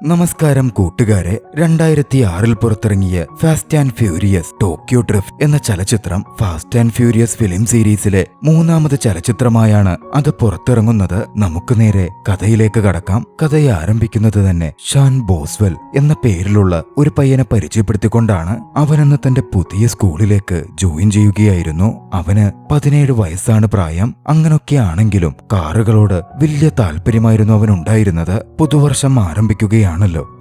നമസ്കാരം കൂട്ടുകാരെ, 2006 പുറത്തിറങ്ങിയ fast and furious Tokyo drift എന്ന ചലച്ചിത്രം ഫാസ്റ്റ് ആൻഡ് ഫ്യൂരിയസ് ഫിലിം സീരീസിലെ മൂന്നാമത് ചലച്ചിത്രമായാണ് അത് പുറത്തിറങ്ങുന്നത്. നമുക്ക് നേരെ കഥയിലേക്ക് കടക്കാം. കഥയെ ആരംഭിക്കുന്നത് തന്നെ ഷാൻ ബോസ്വെൽ എന്ന പേരിലുള്ള ഒരു പയ്യനെ പരിചയപ്പെടുത്തിക്കൊണ്ടാണ്. അവനെന്ന് തന്റെ പുതിയ സ്കൂളിലേക്ക് ജോയിൻ ചെയ്യുകയായിരുന്നു. അവന് 17 വയസ്സാണ് പ്രായം. അങ്ങനൊക്കെയാണെങ്കിലും കാറുകളോട് വലിയ താല്പര്യമായിരുന്നു അവനുണ്ടായിരുന്നത്. പുതുവർഷം ആരംഭിക്കുകയാണല്ലോ,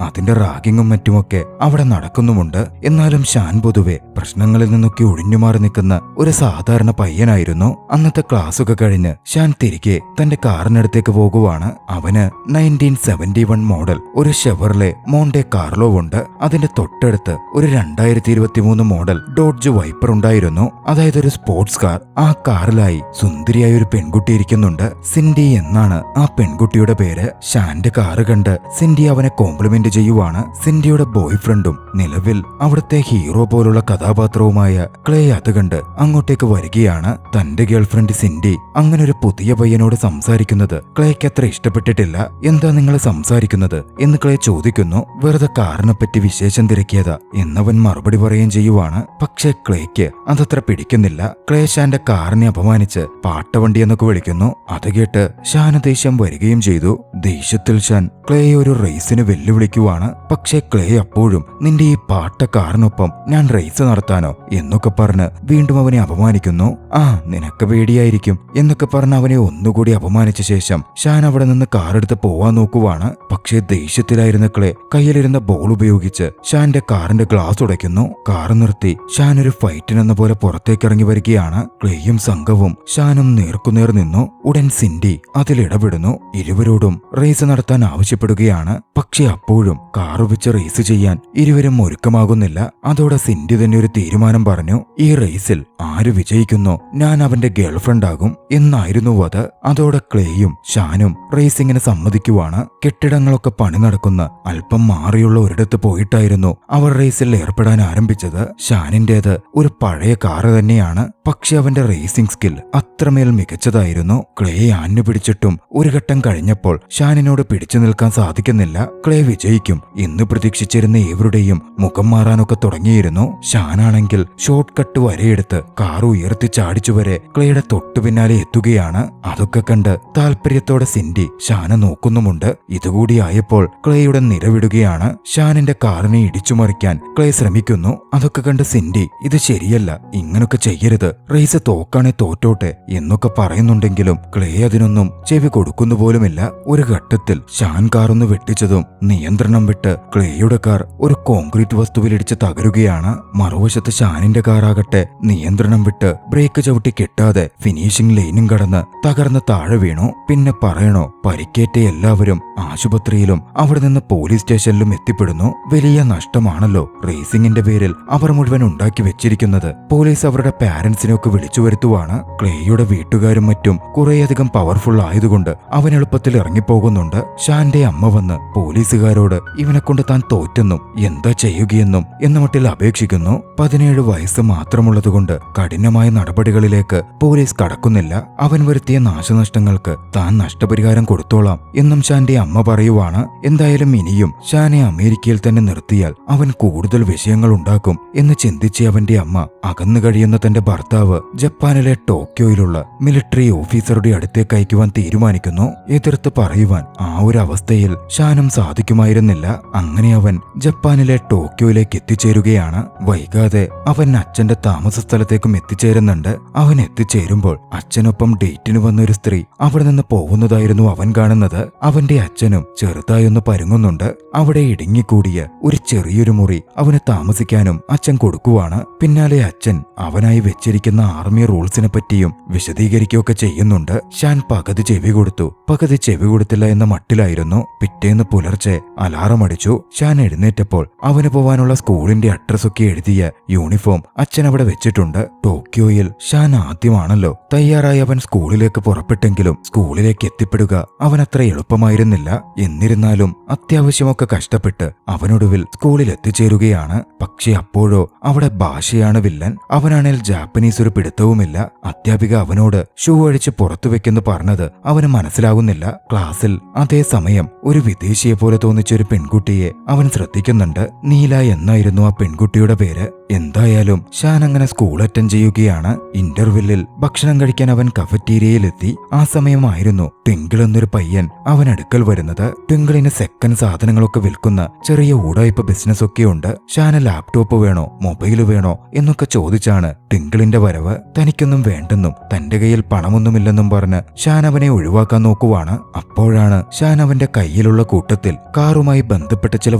അതിന്റെ റാഗിങ്ങും മറ്റുമൊക്കെ അവിടെ നടക്കുന്നുമുണ്ട്. എന്നാലും ഷാൻ പൊതുവെ പ്രശ്നങ്ങളിൽ നിന്നൊക്കെ ഒഴിഞ്ഞുമാറി നിൽക്കുന്ന ഒരു സാധാരണ പയ്യനായിരുന്നു. അന്നത്തെ ക്ലാസ്സൊക്കെ കഴിഞ്ഞ് ഷാൻ തിരികെ തന്റെ കാറിനടുത്തേക്ക് പോകുവാണ്. അവന് 1971 മോഡൽ ഒരു ഷെവർലെ മോണ്ടെ കാർലോ ഉണ്ട്. അതിന്റെ തൊട്ടടുത്ത് ഒരു 2023 മോഡൽ ഡോഡ്ജ് വൈപ്പർ ഉണ്ടായിരുന്നു, അതായത് ഒരു സ്പോർട്സ് കാർ. ആ കാറിലായി സുന്ദരിയായ ഒരു പെൺകുട്ടി ഇരിക്കുന്നുണ്ട്. സിൻഡി എന്നാണ് ആ പെൺകുട്ടിയുടെ പേര്. ഷാന്റെ കാറ് കണ്ട് സിൻഡി അവനെ കോംപ്ലിമെന്റ് ചെയ്യുവാണ്. സിൻഡിയുടെ ബോയ് ഫ്രണ്ടും നിലവിൽ അവിടുത്തെ ഹീറോ പോലുള്ള കഥാപാത്രവുമായ ക്ലേ അത് കണ്ട് അങ്ങോട്ടേക്ക് വരികയാണ്. തന്റെ ഗേൾഫ്രണ്ട് സിൻഡി അങ്ങനെ ഒരു പുതിയ പയ്യനോട് സംസാരിക്കുന്നത് ക്ലേക്ക് അത്ര ഇഷ്ടപ്പെട്ടിട്ടില്ല. എന്താ നിങ്ങൾ സംസാരിക്കുന്നത് എന്ന് ക്ലേ ചോദിക്കുന്നു. വെറുതെ കാറിനെ പറ്റി വിശേഷം തിരക്കിയതാ എന്നവൻ മറുപടി പറയുകയും ചെയ്യുവാണ്. പക്ഷേ ക്ലേക്ക് അതത്ര പിടിക്കുന്നില്ല. ക്ലേ ഷാന്റെ കാറിനെ അപമാനിച്ച് പാട്ടവണ്ടി എന്നൊക്കെ വിളിക്കുന്നു. അത് കേട്ട് ഷാന് ദേഷ്യം വരികയും ചെയ്തു. ദേഷ്യത്തിൽ ഷാൻ ക്ലേയെ ഒരു റേസിന് വെല്ലുവിളിക്കുവാണ്. പക്ഷേ ക്ലേ അപ്പോഴും നിന്റെ ഈ പാട്ട കാറിനൊപ്പം ഞാൻ റേസ് നടത്താനോ എന്നൊക്കെ പറഞ്ഞ് വീണ്ടും അവനെ അപമാനിക്കുന്നു. ആ നിനക്ക് പേടിയായിരിക്കും എന്നൊക്കെ പറഞ്ഞ് അവനെ ഒന്നുകൂടി അപമാനിച്ച ശേഷം ഷാൻ അവിടെ നിന്ന് കാറെടുത്ത് പോവാൻ നോക്കുവാണ്. പക്ഷേ ദേഷ്യത്തിലായിരുന്ന ക്ലേ കയ്യിലിരുന്ന ബോൾ ഉപയോഗിച്ച് ഷാന്റെ കാറിന്റെ ഗ്ലാസ് ഉടയ്ക്കുന്നു. കാർ നിർത്തി ഷാൻ ഒരു ഫൈറ്റിനെന്ന പോലെ പുറത്തേക്കിറങ്ങി വരികയാണ്. ക്ലേയും സംഘവും ഷാനും നേർക്കുനേർ നിന്നു. ഉടൻ സിൻഡി അതിലിടപെടുന്നു. ഇരുവരോടും റേസ് നടത്താൻ ആവശ്യപ്പെടുകയാണ്. പക്ഷെ അപ്പോഴും കാർ വെച്ച് റേസ് ചെയ്യാൻ ഇരുവരും ഒരുക്കമാകുന്നില്ല. അതോടെ സിൻഡി തന്നെ ഒരു തീരുമാനം പറഞ്ഞു. ഈ റേസിൽ ആര് വിജയിക്കുന്നോ ഞാൻ അവന്റെ ഗേൾഫ്രണ്ട് ആകും എന്നായിരുന്നു അത്. അതോടെ ക്ലേയും ഷാനും റേസിങ്ങിന് സമ്മതിക്കുവാണ്. കെട്ടിടങ്ങളൊക്കെ പണി നടക്കുന്ന അല്പം മാറിയുള്ള ഒരിടത്ത് പോയിട്ടായിരുന്നു അവർ റേസിൽ ഏർപ്പെടാൻ ആരംഭിച്ചത്. ഷാനിന്റേത് ഒരു പഴയ കാറ് തന്നെയാണ്. പക്ഷെ അവന്റെ റേസിംഗ് സ്കിൽ അത്രമേൽ മികച്ചതായിരുന്നു. ക്ലേ ആഞ്ഞു പിടിച്ചിട്ടും ഒരു ഘട്ടം കഴിഞ്ഞപ്പോൾ ഷാനിനോട് പിടിച്ചു നിൽക്കാൻ സാധിക്കുന്നില്ല. ക്ലേ വിജയിക്കും എന്ന് പ്രതീക്ഷിച്ചിരുന്ന ഏവരുടെയും മുഖം മാറാനൊക്കെ തുടങ്ങിയിരുന്നു. ഷാനാണെങ്കിൽ ഷോർട്ട് കട്ട് വരെയെടുത്ത് കാർ ഉയർത്തി ചാടിച്ചു വരെ ക്ലേയുടെ തൊട്ടു പിന്നാലെ എത്തുകയാണ്. അതൊക്കെ കണ്ട് താല്പര്യത്തോടെ സിൻഡി ഷാനെ നോക്കുന്നുമുണ്ട്. ഇതുകൂടി ആയപ്പോൾ ക്ലേയുടെ നിറവിടുകയാണ്. ഷാനിന്റെ കാറിനെ ഇടിച്ചു മറിക്കാൻ ക്ലേ ശ്രമിക്കുന്നു. അതൊക്കെ കണ്ട് സിൻഡി ഇത് ശരിയല്ല, ഇങ്ങനൊക്കെ ചെയ്യരുത്, റേസ് തോക്കാണെ തോറ്റോട്ടെ എന്നൊക്കെ പറയുന്നുണ്ടെങ്കിലും ക്ലേ അതിനൊന്നും ചെവി കൊടുക്കുന്നു പോലുമില്ല. ഒരു ഘട്ടത്തിൽ ഷാൻ കാറൊന്ന് വെട്ടിച്ചതും നിയന്ത്രണം വിട്ട് ക്ലേയുടെ കാർ ഒരു കോൺക്രീറ്റ് വസ്തുവിലിടിച്ച് തകരുകയാണ്. മറുവശത്ത് ഷാനിന്റെ കാറാകട്ടെ നിയന്ത്രണം വിട്ട് ബ്രേക്ക് ചവിട്ടി കെട്ടാതെ ഫിനിഷിംഗ് ലൈനും കടന്ന് തകർന്ന് താഴെ വീണു. പിന്നെ പറയണോ, പരിക്കേറ്റ എല്ലാവരും ആശുപത്രിയിലും അവിടെ നിന്ന് പോലീസ് സ്റ്റേഷനിലും എത്തിപ്പെടുന്നു. വലിയ നഷ്ടമാണല്ലോ റേസിംഗിന്റെ പേരിൽ അവർ മുഴുവൻ ഉണ്ടാക്കി വെച്ചിരിക്കുന്നത്. പോലീസ് അവരുടെ പാരന്റ്സിനെയൊക്കെ വിളിച്ചു വരുത്തുവാണ്. ക്ലേയുടെ വീട്ടുകാരും മറ്റും കുറേയധികം പവർഫുൾ ആയതുകൊണ്ട് അവൻ എളുപ്പത്തിൽ ഇറങ്ങിപ്പോകുന്നുണ്ട്. ഷാന്റെ അമ്മ വന്ന് പോലീസുകാരോട് ഇവനെ കൊണ്ട് താൻ തോറ്റെന്നും എന്താ ചെയ്യുകയെന്നും എന്ന മട്ടിൽ അപേക്ഷിക്കുന്നു. 17 വയസ്സ് മാത്രമുള്ളതുകൊണ്ട് കഠിനമായ നടപടികളിലേക്ക് പോലീസ് കടക്കുന്നില്ല. അവൻ വരുത്തിയ നാശനഷ്ടങ്ങൾക്ക് താൻ നഷ്ടപരിഹാരം കൊടുത്തോളാം എന്നും ഷാന്റെ അമ്മ പറയുവാണ്. എന്തായാലും ഇനിയും ഷാനെ അമേരിക്കയിൽ തന്നെ നിർത്തിയാൽ അവൻ കൂടുതൽ വിഷയങ്ങൾ ഉണ്ടാക്കും എന്ന് ചിന്തിച്ച അവന്റെ അമ്മ അകന്നു കഴിയുന്ന തന്റെ ഭർത്താവ് ജപ്പാനിലെ ടോക്കിയോയിലുള്ള മിലിറ്ററി ഓഫീസറുടെ അടുത്തേക്ക് അയക്കുവാൻ തീരുമാനിക്കുന്നു. എതിർത്ത് പറയുവാൻ ആ ഒരു അവസ്ഥയിൽ ഷാനും സാധിക്കുമായിരുന്നില്ല. അങ്ങനെ അവൻ ജപ്പാനിലെ ടോക്കിയോയിലേക്ക് എത്തിച്ചേരുകയാണ്. വൈകാതെ അവൻ അച്ഛന്റെ താമസ സ്ഥലത്തേക്കും എത്തിച്ചേരുന്നുണ്ട്. അവൻ എത്തിച്ചേരുമ്പോൾ അച്ഛനൊപ്പം ഡേറ്റിന് വന്ന ഒരു സ്ത്രീ അവിടെ നിന്ന് പോകുന്നതായിരുന്നു അവൻ കാണുന്നത്. അവന്റെ അച്ഛനും ചെറുതായൊന്ന് പരുങ്ങുന്നുണ്ട്. അവിടെ ഇടുങ്ങിക്കൂടിയ ഒരു ചെറിയൊരു മുറി അവന് താമസിക്കാനും അച്ഛൻ കൊടുക്കുവാണ്. പിന്നാലെ അച്ഛൻ അവനായി വെച്ചിരിക്കുന്ന ആർമി റൂൾസിനെ പറ്റിയും വിശദീകരിക്കുകയൊക്കെ ചെയ്യുന്നുണ്ട്. ഷാൻ പകുതി ചെവി കൊടുത്തു, പകുതി ചെവി കൊടുത്തില്ല എന്ന മട്ടിലായിരുന്നു. പിറ്റേന്ന് പുലർച്ചെ അലാറം അടിച്ചു. ഷാൻ എഴുന്നേറ്റപ്പോൾ അവന് പോവാനുള്ള സ്കൂളിന്റെ അഡ്രസ്സൊക്കെ എഴുതിയ യൂണിഫോം അച്ഛൻ അവിടെ വെച്ചിട്ടുണ്ട്. ടോക്കിയോയിൽ ഷാൻ ആദ്യമാണല്ലോ. തയ്യാറായി അവൻ സ്കൂളിലേക്ക് പുറപ്പെട്ടെങ്കിലും സ്കൂളിലേക്ക് എത്തിപ്പെടുക അവനത്ര എളുപ്പമായിരുന്നില്ല. എന്നിരുന്നാലും അത്യാവശ്യമൊക്കെ കഷ്ടപ്പെട്ട് അവനൊടുവിൽ സ്കൂളിൽ എത്തിച്ചേരുകയാണ്. പക്ഷെ അപ്പോഴോ അവിടെ ഭാഷയാണ് വില്ലൻ. അവനാണേൽ ജാപ്പനീസ് ഒരു പിടുത്തവുമില്ല. അധ്യാപിക അവനോട് ഷൂ അഴിച്ച് പുറത്തു വെക്കെന്ന് പറഞ്ഞത് അവന് മനസ്സിലാകുന്നില്ല. ക്ലാസ്സിൽ ക്ലാസ്സിൽ അതേസമയം ഒരു വിദേശിയെ പോലെ തോന്നിച്ച ഒരു പെൺകുട്ടിയെ അവൻ ശ്രദ്ധിക്കുന്നുണ്ട്. നീല എന്നായിരുന്നു ആ പെൺകുട്ടിയുടെ പേര്. എന്തായാലും ഷാൻ അങ്ങനെ സ്കൂൾ അറ്റൻഡ് ചെയ്യുകയാണ്. ഇന്റർവെല്ലിൽ ഭക്ഷണം കഴിക്കാൻ അവൻ കഫറ്റീരിയയിലെത്തി. ആ സമയമായിരുന്നു ട്വിങ്കിൾ എന്നൊരു പയ്യൻ അവൻ അടുക്കൽ വരുന്നത്. ട്വിങ്കിളിന് സെക്കൻഡ് സാധനങ്ങളൊക്കെ വിൽക്കുന്ന ചെറിയ ഊടായ്പ ബിസിനസ് ഒക്കെയുണ്ട്. ഷാന് ലാപ്ടോപ്പ് വേണോ മൊബൈൽ വേണോ എന്നൊക്കെ ചോദിച്ചാണ് ട്വിങ്കിളിന്റെ വരവ്. തനിക്കൊന്നും വേണ്ടെന്നും തന്റെ കയ്യിൽ പണമൊന്നുമില്ലെന്നും പറഞ്ഞ് ഷാൻ അവനെ ഒഴിവാക്കാൻ നോക്കുവാണ്. അപ്പോഴാണ് ഷാൻ അവന്റെ കയ്യിലുള്ള കൂട്ടത്തിൽ കാറുമായി ബന്ധപ്പെട്ട ചില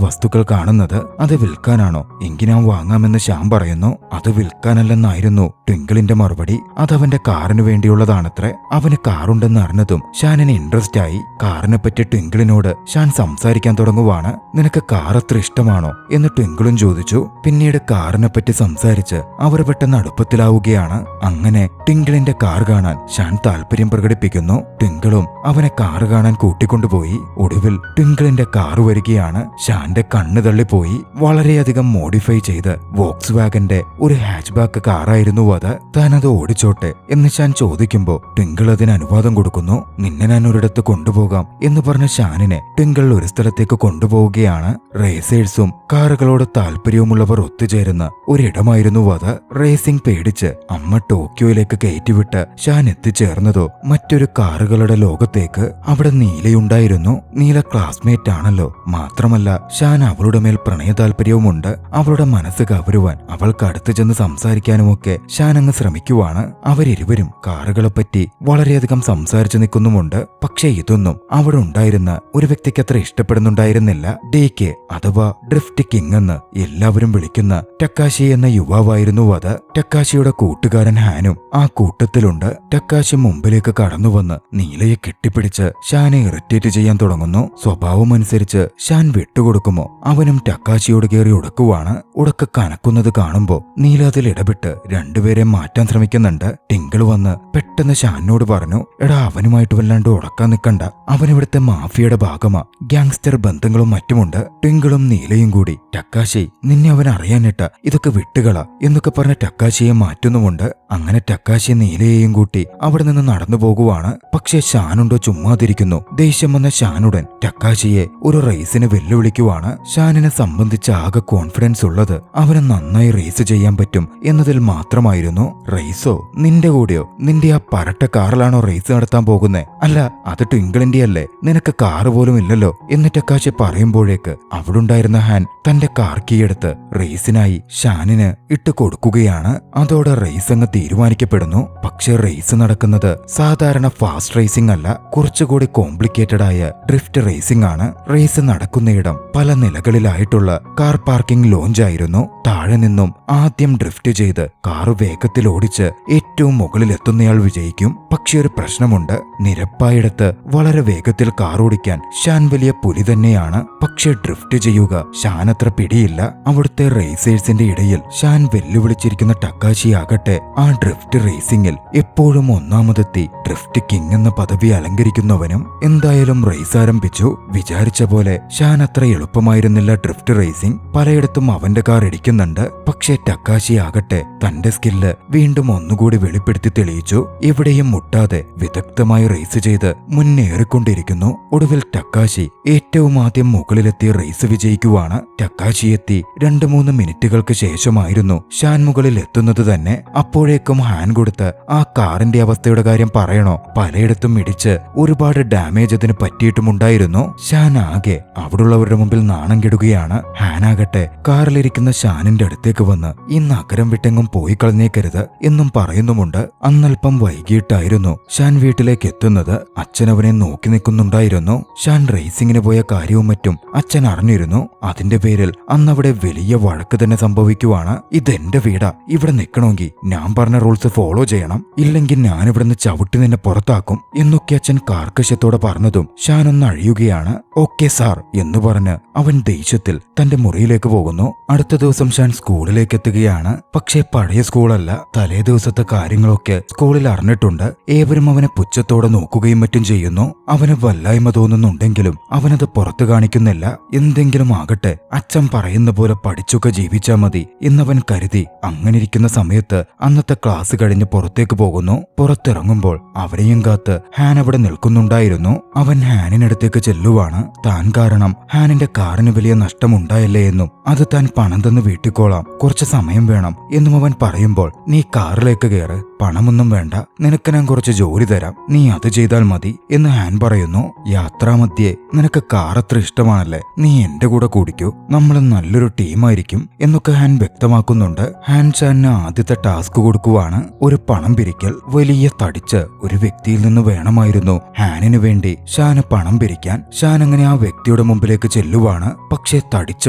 വസ്തുക്കൾ കാണുന്നത്. അത് വിൽക്കാനാണോ? എങ്കിൽ ഞാൻ വാങ്ങാമെന്ന് ഷാൻ പറയുന്നു. അത് വിൽക്കാനല്ലെന്നായിരുന്നു ട്വിങ്കിളിന്റെ മറുപടി. അതവന്റെ കാറിന് വേണ്ടിയുള്ളതാണത്രേ. അവന് കാറുണ്ടെന്ന് അറിഞ്ഞതും ഷാനിന് ഇൻട്രസ്റ്റ് ആയി. കാറിനെ പറ്റി ട്വിങ്കിളിനോട് ഷാൻ സംസാരിക്കാൻ തുടങ്ങുവാണ്. നിനക്ക് കാർ അത്ര ഇഷ്ടമാണോ എന്ന് ട്വിങ്കിളും ചോദിച്ചു. പിന്നീട് കാറിനെ പറ്റി സംസാരിച്ച് അവർ പെട്ടെന്ന് അടുപ്പത്തിലാവുകയാണ്. അങ്ങനെ ട്വിങ്കിളിന്റെ കാർ കാണാൻ ഷാൻ താല്പര്യം പ്രകടിപ്പിക്കുന്നു. ട്വിങ്കിളും അവനെ കാർ കാണാൻ കൂട്ടിക്കൊണ്ടുപോയി. ഒടുവിൽ ട്വിങ്കിളിന്റെ കാർ വരികയാണ്. ഷാന്റെ കണ്ണ് തള്ളിപ്പോയി. വളരെയധികം മോഡിഫൈ ചെയ്ത് വോക്സ് വാഗന്റെ ഒരു ഹാച്ച് ബാക്ക് കാറായിരുന്നു അത്. താനത് ഓടിച്ചോട്ടെ എന്ന് ഷാൻ ചോദിക്കുമ്പോ ട്വിങ്കിൾ അതിന് അനുവാദം കൊടുക്കുന്നു. നിന്നെ ഞാൻ ഒരിടത്ത് കൊണ്ടുപോകാം എന്ന് പറഞ്ഞ ഷാനിനെ ട്വിങ്കിൾ ഒരു സ്ഥലത്തേക്ക് കൊണ്ടുപോവുകയാണ്. റേസേഴ്സും കാറുകളോട് താല്പര്യവുമുള്ളവർ ഒത്തുചേരുന്ന ഒരിടമായിരുന്നു അത്. റേസിംഗ് പേടിച്ച് അമ്മ ടോക്കിയോയിലേക്ക് കയറ്റിവിട്ട് ഷാൻ എത്തിച്ചേർന്നതോ മറ്റൊരു കാറുകളുടെ ലോകത്തേക്ക്. അവിടെ നീലയുണ്ടായിരുന്നു. നീല ക്ലാസ്മേറ്റ് ആണല്ലോ. മാത്രമല്ല ഷാൻ അവളുടെ മേൽ പ്രണയ താല്പര്യവുമുണ്ട്. അവളുടെ മനസ്സ് കവരുവാൻ അവൾക്ക് അടുത്ത് ചെന്ന് സംസാരിക്കാനുമൊക്കെ ഷാൻ അങ്ങ് ശ്രമിക്കുവാണ്. അവരിരുവരും കാറുകളെപ്പറ്റി വളരെയധികം സംസാരിച്ചു നിൽക്കുന്നുമുണ്ട്. പക്ഷേ ഇതൊന്നും അവിടെ ഉണ്ടായിരുന്ന ഒരു വ്യക്തിക്ക് അത്ര ഇഷ്ടപ്പെടുന്നുണ്ടായിരുന്നില്ല. ഡേക്ക് അഥവാ ഡ്രിഫ്റ്റ് കിങ് എന്ന് എല്ലാവരും വിളിക്കുന്ന ടക്കാശി എന്ന യുവാവായിരുന്നു അത്. ടക്കാശിയുടെ കൂട്ടുകാരൻ ഹാനും ആ കൂട്ടത്തിലുണ്ട്. ടക്കാശി മുമ്പിലേക്ക് കടന്നുവന്ന് നീലയെ കെട്ടിപ്പിടിച്ച് ഷാനെ ഇറിറ്റേറ്റ് ചെയ്യാൻ തുടങ്ങുന്നു. സ്വഭാവമനുസരിച്ച് ഷാൻ വിട്ടുകൊടുക്കുമോ? അവനും ടക്കാശിയോട് കയറി ഉടക്കുവാണ്. ഉടക്ക് കനക്കുന്നത് കാണുമ്പോ നീല അതിൽ ഇടപെട്ട് രണ്ടുപേരെ മാറ്റാൻ ശ്രമിക്കുന്നുണ്ട്. ടിങ്കിൾ വന്ന് പെട്ടെന്ന് ഷാനോട് പറഞ്ഞു, എടാ അവനുമായിട്ട് വല്ലാണ്ട് ഉടക്കാൻ നിൽക്കണ്ട. അവനിവിടുത്തെ മാഫിയയുടെ ഭാഗമാ. ഗ്യാങ്സ്റ്റർ ബന്ധങ്ങളും മറ്റുമുണ്ട്. ടിങ്കിളും നീലയും കൂടി ടക്കാശി നിന്നെ അവൻ അറിയാനിട്ട ഇതൊക്കെ വിട്ടുകള എന്നൊക്കെ പറഞ്ഞ ടക്കാശിയെ മാറ്റുന്നുമുണ്ട്. അങ്ങനെ ടക്കാശി നീലയെയും കൂട്ടി അവിടെ നിന്ന് നടന്നു പോകുവാണ്. പക്ഷേ ഷാനുണ്ടോ ചുമ്മാതിരിക്കുന്നു. ദേഷ്യം വന്ന ഷാനുടൻ ടക്കാശിയെ ഒരു റേസിന് വെല്ലുവിളിക്കുവാണ്. ഷാനിനെ സംബന്ധിച്ച് ആകെ കോൺഫിഡൻസ് ഉള്ളത് അവന് നന്നായി റേസ് ചെയ്യാൻ പറ്റും എന്നതിൽ മാത്രമായിരുന്നു. റേസോ? നിന്റെ കൂടെയോ? നിന്റെ ആ പരട്ട കാറിലാണോ റേസ് നടത്താൻ പോകുന്നേ? അല്ല, അത് ട്വിങ്കിളിന്റെ അല്ലേ? നിനക്ക് കാറ് പോലും ഇല്ലല്ലോ എന്ന് ടക്കാശി പറയുമ്പോഴേക്ക് അവിടുണ്ടായിരുന്ന ഹാൻ തന്റെ കാർ കീയെടുത്ത് റേസിനായി ഷാനിന് ഇട്ട് കൊടുക്കുകയാണ്. അതോടെ റേസ് അങ്ങ് തീരുമാനിക്കപ്പെടുന്നു. പക്ഷെ റേസ് നടക്കുന്നത് സാധാരണ ഫാസ്റ്റ് റേസിംഗ് അല്ല, കുറച്ചുകൂടി കോംപ്ലിക്കേറ്റഡ് ആയ ഡ്രിഫ്റ്റ് റേസിംഗ് ആണ്. റേസ് നടക്കുന്നയിടം പല നിലകളിലായിട്ടുള്ള കാർ പാർക്കിംഗ് ലോഞ്ച് ആയിരുന്നു. താഴെ നിന്നും ആദ്യം ഡ്രിഫ്റ്റ് ചെയ്ത് കാർ വേഗത്തിൽ ഓടിച്ച് ഏറ്റവും മുകളിലെത്തുന്നയാൾ വിജയിക്കും. പക്ഷെ ഒരു പ്രശ്നമുണ്ട്. നിരപ്പായിടത്ത് വളരെ വേഗത്തിൽ കാർ ഓടിക്കാൻ ഷാൻ വലിയ പുലി തന്നെയാണ്. പക്ഷെ ഡ്രിഫ്റ്റ് ചെയ്യുക ഷാൻ അത്ര പിടിയില്ല. അവിടുത്തെ റേസേഴ്സിന്റെ ഇടയിൽ ഷാൻ വെല്ലുവിളിച്ചിരിക്കുന്ന ടക്കാശിയാകട്ടെ ആ ഡ്രിഫ്റ്റ് റേസിംഗിൽ എപ്പോഴും ഒന്നാമതെത്തി ഡ്രിഫ്റ്റ് കിങ് എന്ന പദവി അലങ്കരിക്കുന്നവനും. എന്തായാലും റേസ് ആരംഭിച്ചു. വിചാരിച്ച പോലെ ഷാൻ അത്ര എളുപ്പമായിരുന്നില്ല ഡ്രിഫ്റ്റ് റേസിംഗ്. പലയിടത്തും അവന്റെ കാർ ഇടിക്കുന്നുണ്ട്. പക്ഷേ ടക്കാശി ആകട്ടെ തന്റെ സ്കില്ല് വീണ്ടും ഒന്നുകൂടി വെളിപ്പെടുത്തി തെളിയിച്ചു. എവിടെയും മുട്ടാതെ വിദഗ്ധമായി റേസ് ചെയ്ത് മുന്നേറിക്കൊണ്ടിരിക്കുന്നു. ഒടുവിൽ ടക്കാശി ഏറ്റവും ആദ്യം മുകളിലെത്തി റേസ് വിജയിക്കുവാണ്. ടക്കാശി എത്തി 2-3 മിനിറ്റുകൾക്ക് ശേഷമായിരുന്നു ഷാൻ മുകളിൽ എത്തുന്നത് തന്നെ. അപ്പോഴേക്കും ഹാൻ കൊടുത്ത് ആ കാറിന്റെ അവസ്ഥയുടെ കാര്യം പറയണോ? പലയിടത്തും ഇടിച്ച് ഒരുപാട് ഡാമേജ് അതിന് പറ്റിയിട്ടുമുണ്ടായിരുന്നു. ഷാൻ ആകെ അവിടുള്ളവരുടെ മുമ്പിൽ നാണം കെടുകയാണ്. ഹാനാകട്ടെ കാറിലിരിക്കുന്ന ഷാനിന്റെ അടുത്തേക്ക് വന്ന് ഈ നഗരം വിട്ടെങ്ങും പോയി കളഞ്ഞേക്കരുത് എന്നും പറയുന്നുമുണ്ട്. അന്നൽപ്പം വൈകിട്ടായിരുന്നു ഷാൻ വീട്ടിലേക്ക് എത്തുന്നത്. അച്ഛൻ അവനെ നോക്കി നിൽക്കുന്നുണ്ടായിരുന്നു. ഷാൻ റേസിംഗിന് പോയ കാര്യവും മറ്റും അച്ഛൻ അറിഞ്ഞിരുന്നു. അതിന്റെ പേരിൽ അന്നവിടെ വലിയ വഴക്ക് തന്നെ സംഭവിക്കുവാണ്. ഇതെന്റെ വീടാ, ഇവിടെ നിൽക്കണമെങ്കിൽ ഞാൻ പറഞ്ഞ റൂൾസ് ഫോളോ ചെയ്യണം, ഇല്ലെങ്കിൽ ഞാനിവിടുന്ന് ചവിട്ടി നിന്നെ പുറത്താക്കും എന്നൊക്കെ അച്ഛൻ കാർക്കശ്യത്തോടെ പറഞ്ഞതും ഷാൻ ഒന്ന് അഴിയുകയാണ്. ഓക്കെ സാർ എന്ന് പറഞ്ഞ് അവൻ ദേഷ്യത്തിൽ തന്റെ മുറിയിലേക്ക് പോകുന്നു. അടുത്ത ദിവസം ഷാൻ സ്കൂളിലേക്ക് എത്തുകയാണ്. പക്ഷേ പഴയ സ്കൂളല്ല. തലേ ദിവസത്തെ കാര്യങ്ങളൊക്കെ സ്കൂളിൽ അറിഞ്ഞിട്ടുണ്ട്. ഏവരും അവനെ പുച്ഛത്തോടെ നോക്കുകയും മറ്റും ചെയ്യുന്നു. അവന് വല്ലായ്മ തോന്നുന്നുണ്ടെങ്കിലും അവനത് പുറത്തു കാണിക്കുന്നില്ല. എന്തെങ്കിലും ആകട്ടെ, അച്ഛൻ പറയുന്ന പോലെ പഠിച്ചൊക്കെ ജീവിച്ചാ മതി എന്നവൻ കരുതി. അങ്ങനിരിക്കുന്ന സമയത്ത് അന്നത്തെ ക്ലാസ് കഴിഞ്ഞ് പുറത്തേക്ക് പോകുന്നു. പുറത്തിറങ്ങുമ്പോൾ അവരെയും കാത്ത് ഹാൻ അവിടെ നിൽക്കുന്നുണ്ടായിരുന്നു. അവൻ ഹാനിനടുത്തേക്ക് ചെല്ലുവാണ്. താൻ കാരണം ഹാനിന്റെ കാറിന് വലിയ നഷ്ടമുണ്ടായല്ലേ എന്നും അത് താൻ പണം തന്ന് വീട്ടിക്കോളാം, കുറച്ച് സമയം വേണം എന്നും അവൻ പറയുമ്പോൾ, നീ കാറിലേക്ക് കയറ്, പണമൊന്നും വേണ്ട, നിനക്ക് ഞാൻ കുറച്ച് ജോലി തരാം, നീ അത് ചെയ്താൽ മതി എന്ന് ഹാൻ പറയുന്നു. യാത്രാമധ്യേ നിനക്ക് കാർ അത്ര ഇഷ്ടമാണല്ലേ, നീ എന്റെ കൂടെ കൂടിക്കൂ, നമ്മൾ നല്ലൊരു ടീമായിരിക്കും എന്നൊക്കെ ഹാൻ വ്യക്തമാക്കുന്നുണ്ട്. ഹാൻ ഷാനിന് ആദ്യത്തെ ടാസ്ക് കൊടുക്കുവാണ്. ഒരു പണം പിരിക്കൽ. വലിയ തടിച്ച് ഒരു വ്യക്തിയിൽ നിന്ന് വേണമായിരുന്നു ഹാനിന് വേണ്ടി ഷാന് പണം പിരിക്കാൻ. ഷാൻ അങ്ങനെ ആ വ്യക്തിയുടെ മുമ്പിലേക്ക് ചെല്ലുവാണ്. പക്ഷേ തടിച്ച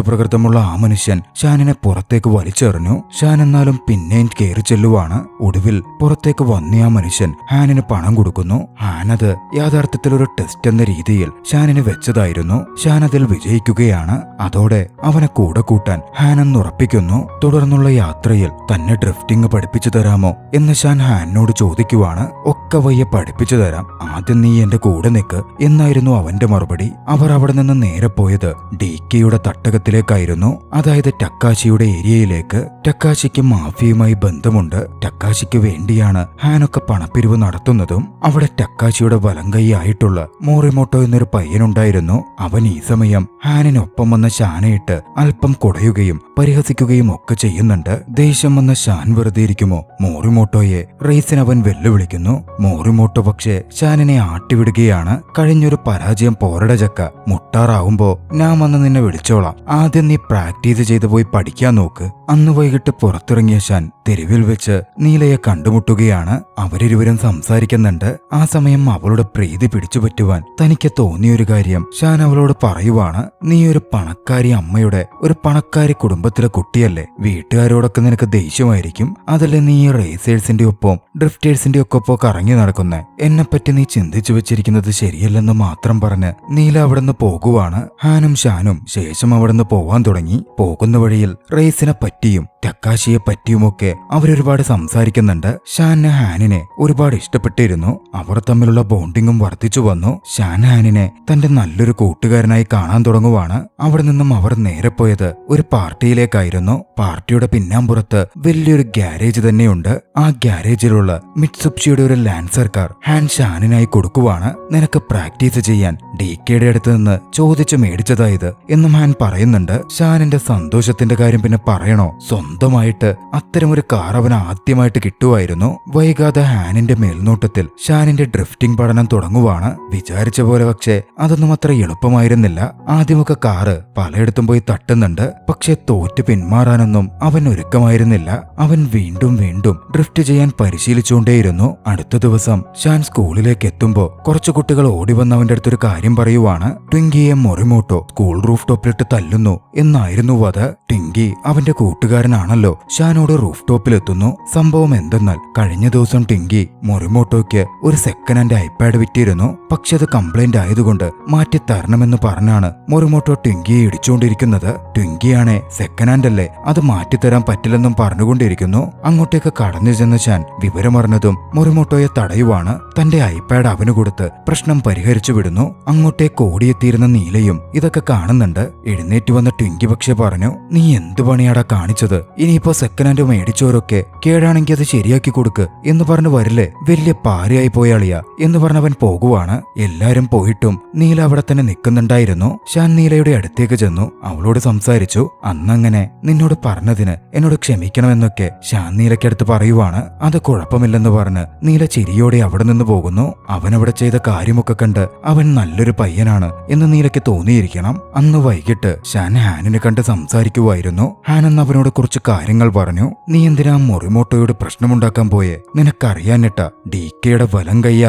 പ്രകൃതമുള്ള ആ മനുഷ്യൻ ഷാനിനെ പുറത്തേക്ക് വലിച്ചെറിഞ്ഞു. ഷാൻ എന്നാലും പിന്നെയും കയറി ചെല്ലുവാണ്. ഒടുവിൽ പുറത്തേക്ക് വന്ന ആ മനുഷ്യൻ ഹാനിന് പണം കൊടുക്കുന്നു. ഹാനത് യഥാർത്ഥത്തിൽ ഒരു ടെസ്റ്റ് എന്ന രീതിയിൽ ഷാനിന് വെച്ചതായിരുന്നു. ഷാൻ അതിൽ വിജയിക്കുകയാണ്. അതോടെ അവനെ കൂടെ കൂട്ടാൻ ഹാനെന്ന് ഉറപ്പിക്കുന്നു. തുടർന്നുള്ള യാത്രയിൽ തന്നെ ഡ്രിഫ്റ്റിംഗ് പഠിപ്പിച്ചു തരാമോ എന്ന് ഷാൻ ഹാനിനോട് ചോദിക്കുവാണ്. ഒക്കെ വയ്യ പഠിപ്പിച്ചു തരാം, ആദ്യം നീ എന്റെ കൂടെ നിൽക്ക് എന്നായിരുന്നു അവന്റെ മറുപടി. അവർ അവിടെ നിന്ന് നേരെ പോയത് ഡികെയുടെ തട്ടകത്തിലേക്കായിരുന്നു. അതായത് ടക്കാശിയുടെ ഏരിയയിലേക്ക്. ടക്കാശിക്ക് മാഫിയുമായി ബന്ധമുണ്ട്. ടക്കാശിക്ക് വേണ്ടിയാണ് ഹാനൊക്കെ പണപ്പിരിവ് നടത്തുന്നതും. അവിടെ ടക്കാശിയുടെ വലങ്കൈയായിട്ടുള്ള മോറിമോട്ടോ എന്നൊരു പയ്യനുണ്ടായിരുന്നു. അവൻ ഈ സമയം ഹാനിനൊപ്പം വന്ന ഷാനയിട്ട് അല്പം കുടയുകയും പരിഹസിക്കുകയും ഒക്കെ ചെയ്യുന്നുണ്ട്. ദേഷ്യം വന്ന ഷാൻ വെറുതെ ഇരിക്കുമോ? മോറിമോട്ടോയെ റേസിന് അവൻ വെല്ലുവിളിക്കുന്നു. മോറിമോട്ടോ പക്ഷേ ഷാനിനെ ആട്ടിവിടുകയാണ്. കഴിഞ്ഞൊരു പരാജയം പോരട ചക്ക, മുട്ടാറാവുമ്പോ ഞാൻ വന്ന് നിന്നെ വിളിച്ചോളാം, ആദ്യം നീ പ്രാക്ടീസ് ചെയ്തു പോയി പഠിക്കാൻ നോക്ക്. അന്ന് വൈകിട്ട് പുറത്തിറങ്ങിയ ഷാൻ തെരുവിൽ വെച്ച് നീലയെ കണ്ടുമുട്ടുകയാണ്. അവരിരുവരും സംസാരിക്കുന്നുണ്ട്. ആ സമയം അവളുടെ പ്രീതി പിടിച്ചുപറ്റുവാൻ തനിക്ക് തോന്നിയൊരു കാര്യം ഷാൻ അവളോട് പറയുവാണ്. നീ ഒരു പണക്കാരി അമ്മയുടെ ഒരു പണക്കാരി കുടുംബത്തിലെ കുട്ടിയല്ലേ, വീട്ടുകാരോടൊക്കെ നിനക്ക് ദേഷ്യമായിരിക്കും, അതല്ലേ നീ റേസേഴ്സിന്റെ ഒപ്പം ഡ്രിഫ്റ്റേഴ്സിന്റെ ഒക്കെ ഒപ്പം കറങ്ങി നടക്കുന്നേ, എന്നെപ്പറ്റി നീ ചിന്തിച്ചു വെച്ചിരിക്കുന്നത് ശരിയല്ലെന്ന് മാത്രം പറഞ്ഞ് നീല അവിടുന്ന് പോകുവാണ്. ഹാനും ഷാനും ശേഷം അവിടുന്ന് പോവാൻ തുടങ്ങി. പോകുന്ന വഴിയിൽ റേസിനെ പറ്റിയും ടക്കാശിയെ പറ്റിയുമൊക്കെ അവരൊരുപാട് സംസാരിക്കുന്നുണ്ട്. ഷാൻ ഹാനിനെ ഒരുപാട് ഇഷ്ടപ്പെട്ടിരുന്നു. അവർ തമ്മിലുള്ള ബോണ്ടിങ്ങും വർദ്ധിച്ചു വന്നു. ഷാൻ ഹാനിനെ തന്റെ നല്ലൊരു കൂട്ടുകാരനായി കാണാൻ തുടങ്ങുവാണ്. അവിടെ നിന്നും അവർ നേരെ പോയത് ഒരു പാർട്ടിയിലേക്കായിരുന്നു. പാർട്ടിയുടെ പിന്നാമ്പുറത്ത് വലിയൊരു ഗ്യാരേജ് തന്നെയുണ്ട്. ആ ഗ്യാരേജിലുള്ള മിറ്റ്സുബിഷിയുടെ ഒരു ലാൻസർ കാർ ഹാൻ ഷാനിനായി കൊടുക്കുവാണ്. നിനക്ക് പ്രാക്ടീസ് ചെയ്യാൻ ഡികെയുടെ അടുത്ത് നിന്ന് ചോദിച്ചു മേടിച്ചതായത് എന്നും ഹാൻ പറയുന്നുണ്ട്. ഷാനിന്റെ സന്തോഷത്തിന്റെ കാര്യം പിന്നെ പറയണോ? സ്വന്തമായിട്ട് അത്തരമൊരു കാർ അവൻ ആദ്യമായിട്ട് കിട്ടുമായിരുന്നു. വൈകാതെ ഹാനിന്റെ മേൽനോട്ടത്തിൽ ഷാനിന്റെ ഡ്രിഫ്റ്റിംഗ് പഠനം തുടങ്ങുവാണ്. വിചാരിച്ച പോലെ പക്ഷേ അതൊന്നും അത്ര എളുപ്പമായിരുന്നില്ല. ആദ്യമൊക്കെ കാറ് പലയിടത്തും പോയി തട്ടുന്നുണ്ട്. പക്ഷെ തോറ്റ് പിന്മാറാനൊന്നും അവൻ ഒരുക്കമായിരുന്നില്ല. അവൻ വീണ്ടും വീണ്ടും ഡ്രിഫ്റ്റ് ചെയ്യാൻ പരിശീലിച്ചുകൊണ്ടേയിരുന്നു. അടുത്ത ദിവസം ഷാൻ സ്കൂളിലേക്ക് എത്തുമ്പോ കുറച്ചു കുട്ടികൾ ഓടി വന്ന് അവന്റെ അടുത്തൊരു കാര്യം പറയുവാണ്. ട്വിങ്കിയെ മൊറിമോട്ടോ സ്കൂൾ റൂഫ് ടോപ്പിലിട്ട് തല്ലുന്നു എന്നായിരുന്നു അത്. ട്വിങ്കി അവന്റെ കൂട്ടുകാരനാണല്ലോ. ഷാനോട് റൂഫ് ടോപ്പിലെത്തുന്നു. സംഭവം എന്തെന്നാൽ കഴിഞ്ഞ ദിവസം ട്വിങ്കി മൊറിമോട്ടോയ്ക്ക് ഒരു സെക്കൻഡ് ഹാൻഡ് ഐപാഡ് വിറ്റിരുന്നു. പക്ഷെ അത് കംപ്ലൈന്റ് ആയതുകൊണ്ട് മാറ്റി തരണമെന്ന് പറഞ്ഞാണ് മൊറിമോട്ടോ ട്വിങ്കിയെ ഇടിച്ചുകൊണ്ടിരിക്കുന്നത്. ട്വിങ്കിയാണെ സെക്കൻഡ് ഹാൻഡ് അല്ലേ, അത് മാറ്റിത്തരാൻ പറ്റില്ലെന്നും പറഞ്ഞുകൊണ്ടിരിക്കുന്നു. അങ്ങോട്ടേക്ക് കടന്നു ചെന്ന ഷാൻ വിവരമറിഞ്ഞതും മൊറിമോട്ടോയെ തടയുവാണ്. തന്റെ ഐപാഡ് അവന് കൊടുത്ത് പ്രശ്നം പരിഹരിച്ചു വിടുന്നു. അങ്ങോട്ടേക്ക് ഓടിയെത്തിയിരുന്ന നീലയും ഇതൊക്കെ കാണുന്നുണ്ട്. എഴുന്നേറ്റ് വന്ന ട്വിങ്കി പക്ഷെ പറഞ്ഞു, നീ എന്ത് പണിയാടാ കാണിച്ചത്? ഇനിയിപ്പോ സെക്കൻഡ് ഹാൻഡ് മേടിച്ചവരൊക്കെ കേടാണെങ്കിൽ അത് ശരിയാക്കി കൊടുക്ക് എന്ന് പറഞ്ഞു വരില്ലേ, വലിയ പാരയായി പോയാളിയാ എന്ന് പറഞ്ഞവൻ പോകുവാണ്. എല്ലാരും പോയിട്ടും നീല അവിടെ തന്നെ നിൽക്കുന്നുണ്ടായിരുന്നു. ഷാൻ നീലയുടെ അടുത്തേക്ക് ചെന്നു. അവളോട് സംസാരിച്ചു. അന്നങ്ങനെ നിന്നോട് പറഞ്ഞതിന് എന്നോട് ക്ഷമിക്കണമെന്നൊക്കെ ഷാൻ നീലയ്ക്കടുത്ത് പറയുവാണ്. അത് കുഴപ്പമില്ലെന്ന് പറഞ്ഞ് നീല ചിരിയോടെ അവിടെ നിന്ന് പോകുന്നു. അവനവിടെ ചെയ്ത കാര്യമൊക്കെ കണ്ട് അവൻ നല്ലൊരു പയ്യനാണ് എന്ന് നീലയ്ക്ക് തോന്നിയിരിക്കണം. അന്ന് വൈകിട്ട് ഷാൻ ഹാനിനെ കണ്ട് സംസാരിക്കുമായിരുന്നു. ഹാൻ അന്ന് അവനോട് കുറച്ച് കാര്യങ്ങൾ പറഞ്ഞു. നീ എന്തിനാ മൊറിമോട്ടോയോട് പ്രശ്നമുണ്ടാക്കാൻ പോയെ? നിനക്കറിയാനിട്ട ഡികെയുടെ വലം കയ്യ